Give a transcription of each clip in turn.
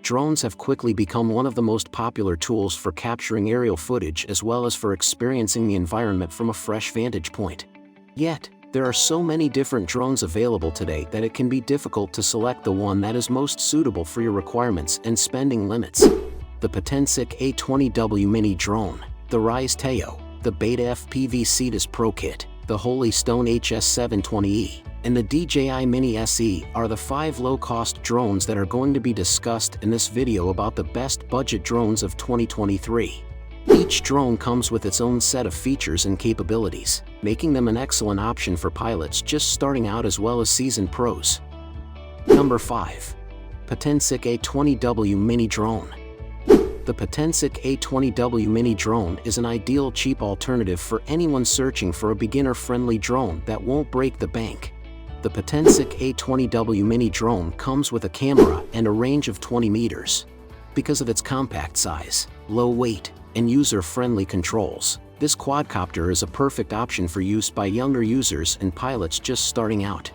Drones have quickly become one of the most popular tools for capturing aerial footage as well as for experiencing the environment from a fresh vantage point. Yet, there are so many different drones available today that it can be difficult to select the one that is most suitable for your requirements and spending limits. The Potensic A20W Mini Drone, the Rise Teo, the Beta FPV Cetus Pro Kit, the Holy Stone HS720E, and the DJI Mini SE are the 5 low-cost drones that are going to be discussed in this video about the best budget drones of 2023. Each drone comes with its own set of features and capabilities, making them an excellent option for pilots just starting out as well as seasoned pros. Number 5. Potensic A20W Mini Drone. The Potensic A20W Mini Drone is an ideal cheap alternative for anyone searching for a beginner-friendly drone that won't break the bank. The Potensic A20W Mini Drone comes with a camera and a range of 20 meters. Because of its compact size, low weight, and user-friendly controls, this quadcopter is a perfect option for use by younger users and pilots just starting out.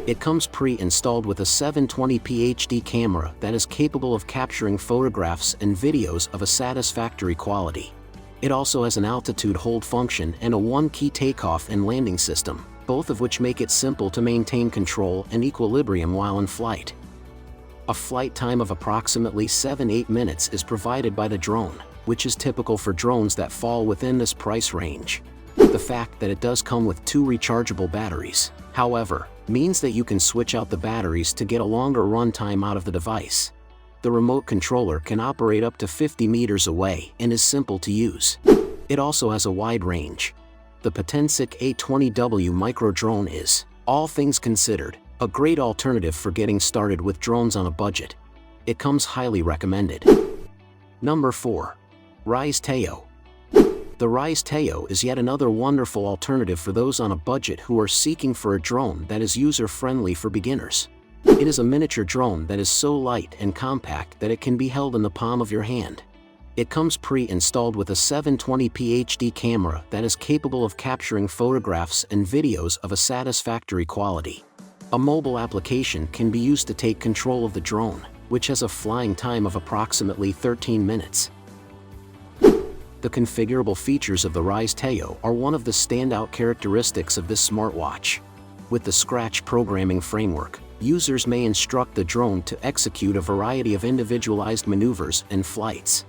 It comes pre-installed with a 720p HD camera that is capable of capturing photographs and videos of a satisfactory quality. It also has an altitude hold function and a one-key takeoff and landing system, both of which make it simple to maintain control and equilibrium while in flight. A flight time of approximately 7-8 minutes is provided by the drone, which is typical for drones that fall within this price range. The fact that it does come with 2 rechargeable batteries, however, means that you can switch out the batteries to get a longer runtime out of the device. The remote controller can operate up to 50 meters away and is simple to use. It also has a wide range. The Potensic A20W Micro Drone is, all things considered, a great alternative for getting started with drones on a budget. It comes highly recommended. Number 4. Rise Teo. The Rise Teo is yet another wonderful alternative for those on a budget who are seeking for a drone that is user-friendly for beginners. It is a miniature drone that is so light and compact that it can be held in the palm of your hand. It comes pre-installed with a 720p HD camera that is capable of capturing photographs and videos of a satisfactory quality. A mobile application can be used to take control of the drone, which has a flying time of approximately 13 minutes. The configurable features of the Rise Teo are one of the standout characteristics of this smartwatch. With the Scratch programming framework, users may instruct the drone to execute a variety of individualized maneuvers and flights.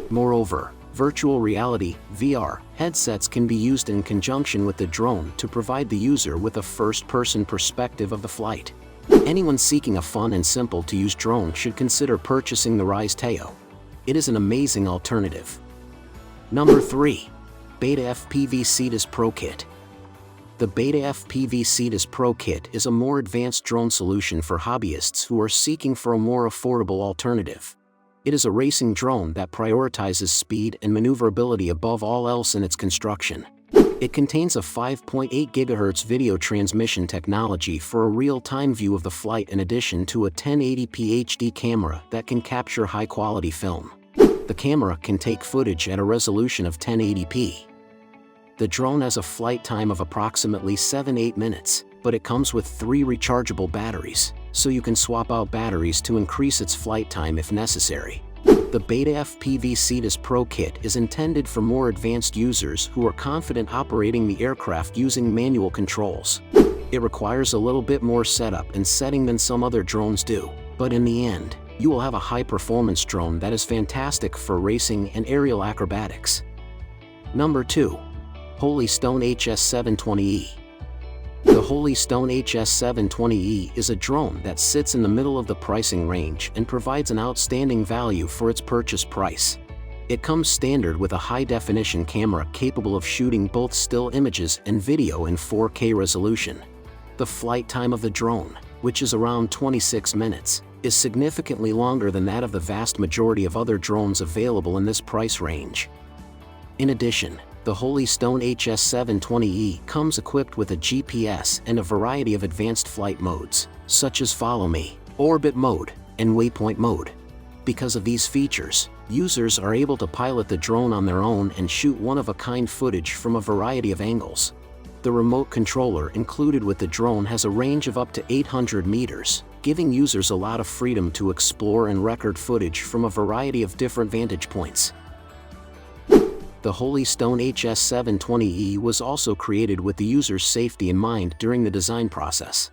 Moreover, virtual reality (VR) headsets can be used in conjunction with the drone to provide the user with a first-person perspective of the flight. Anyone seeking a fun and simple-to-use drone should consider purchasing the Rise Teo. It is an amazing alternative. Number 3. Beta FPV Cetus Pro Kit. The Beta FPV Cetus Pro Kit is a more advanced drone solution for hobbyists who are seeking for a more affordable alternative. It is a racing drone that prioritizes speed and maneuverability above all else in its construction. It contains a 5.8 GHz video transmission technology for a real-time view of the flight in addition to a 1080p HD camera that can capture high-quality film. The camera can take footage at a resolution of 1080p. The drone has a flight time of approximately 7-8 minutes, but it comes with 3 rechargeable batteries, so you can swap out batteries to increase its flight time if necessary. The Beta FPV Cetus Pro Kit is intended for more advanced users who are confident operating the aircraft using manual controls. It requires a little bit more setup and setting than some other drones do, but in the end, you will have a high-performance drone that is fantastic for racing and aerial acrobatics. Number 2. Holy Stone HS720E. The Holy Stone HS720E is a drone that sits in the middle of the pricing range and provides an outstanding value for its purchase price. It comes standard with a high-definition camera capable of shooting both still images and video in 4K resolution. The flight time of the drone, which is around 26 minutes, is significantly longer than that of the vast majority of other drones available in this price range. In addition, the Holy Stone HS720E comes equipped with a GPS and a variety of advanced flight modes, such as Follow Me, Orbit Mode, and Waypoint Mode. Because of these features, users are able to pilot the drone on their own and shoot one-of-a-kind footage from a variety of angles. The remote controller included with the drone has a range of up to 800 meters, giving users a lot of freedom to explore and record footage from a variety of different vantage points. The Holystone HS720E was also created with the user's safety in mind during the design process.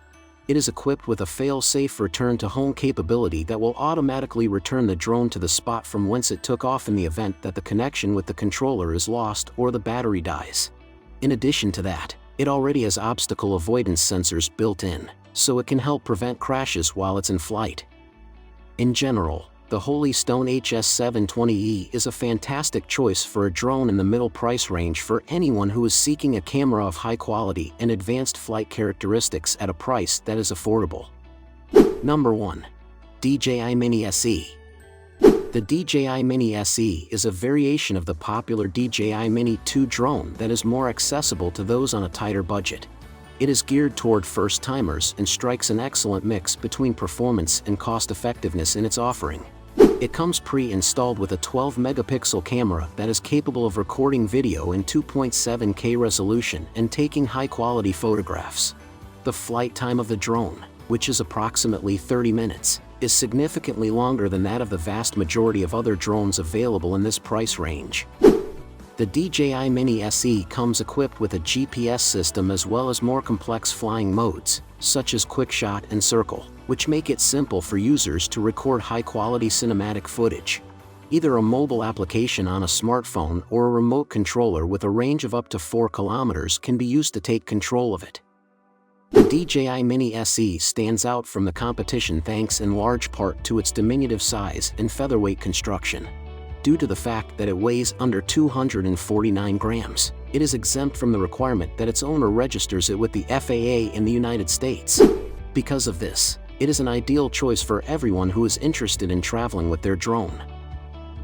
It is equipped with a fail-safe return-to-home capability that will automatically return the drone to the spot from whence it took off in the event that the connection with the controller is lost or the battery dies. In addition to that, it already has obstacle avoidance sensors built in, so it can help prevent crashes while it's in flight. In general, the Holystone HS720E is a fantastic choice for a drone in the middle price range for anyone who is seeking a camera of high quality and advanced flight characteristics at a price that is affordable. Number 1. DJI Mini SE. The DJI Mini SE is a variation of the popular DJI Mini 2 drone that is more accessible to those on a tighter budget. It is geared toward first-timers and strikes an excellent mix between performance and cost-effectiveness in its offering. It comes pre-installed with a 12-megapixel camera that is capable of recording video in 2.7K resolution and taking high-quality photographs. The flight time of the drone, which is approximately 30 minutes, is significantly longer than that of the vast majority of other drones available in this price range. The DJI Mini SE comes equipped with a GPS system as well as more complex flying modes, such as QuickShot and Circle, which make it simple for users to record high-quality cinematic footage. Either a mobile application on a smartphone or a remote controller with a range of up to 4 kilometers can be used to take control of it. The DJI Mini SE stands out from the competition thanks in large part to its diminutive size and featherweight construction. Due to the fact that it weighs under 249 grams, it is exempt from the requirement that its owner registers it with the FAA in the United States. Because of this, it is an ideal choice for everyone who is interested in traveling with their drone.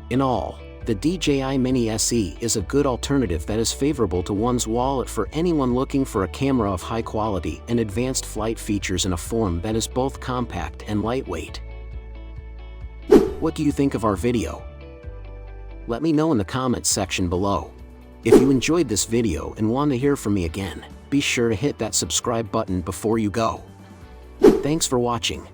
In all, the DJI Mini SE is a good alternative that is favorable to one's wallet for anyone looking for a camera of high quality and advanced flight features in a form that is both compact and lightweight. What do you think of our video? Let me know in the comments section below. If you enjoyed this video and want to hear from me again, be sure to hit that subscribe button before you go. Thanks for watching.